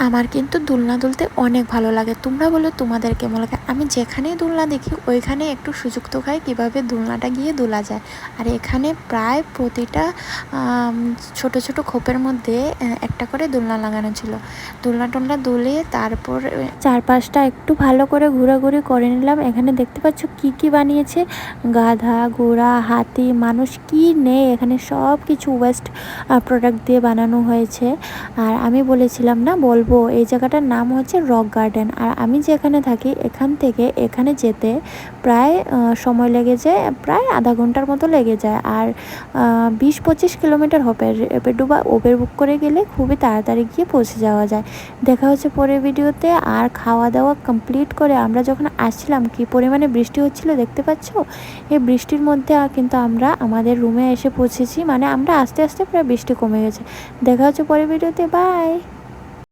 আমার কিন্তু দোলনা দুলতে অনেক ভালো লাগে। তোমরা বলো তোমাদের কেমন লাগে? আমি যেখানেই দোলনা দেখি ওইখানে একটু সুযোগ তো খাই কীভাবে দোলনাটা গিয়ে দোলা যায়। আর এখানে প্রায় প্রতিটা ছোট ছোট খোপের মধ্যে একটা করে দোলনা লাগানো ছিল। দোলনা টোলনা দুলে তারপর চারপাশটা একটু ভালো করে ঘোরাঘুরি করে নিলাম। এখানে দেখতে পাচ্ছ কি কি বানিয়েছে, গাধা, ঘোড়া, হাতি, মানুষ কি নেই এখানে সব কিছু ওয়েস্ট প্রোডাক্ট দিয়ে বানানো হয়েছে। আর আমি বলেছিলাম না বলবো, এই জায়গাটার নাম হচ্ছে রক গার্ডেন। আর আমি যেখানে থাকি এখান থেকে এখানে যেতে প্রায় সময় লেগে যায়, প্রায় আধা ঘন্টার মতো লেগে যায়। আর 20-25 কিলোমিটার হবে। র্যাপিডো বা উবের বুক করে গেলে খুবই তাড়াতাড়ি গিয়ে পৌঁছে যাওয়া যায়। দেখা হচ্ছে পরের ভিডিওতে। আর খাওয়া দাওয়া কমপ্লিট করে আমরা যখন আসছিলাম কি পরিমাণে বৃষ্টি হচ্ছিল দেখতে পাচ্ছ। এই বৃষ্টির মধ্যে কিন্তু আমরা আমাদের রুমে এসে পৌঁছেছি, মানে আমরা আস্তে আস্তে প্রায় বৃষ্টি কমে গেছে। দেখা হচ্ছে পরের ভিডিওতে। বাই।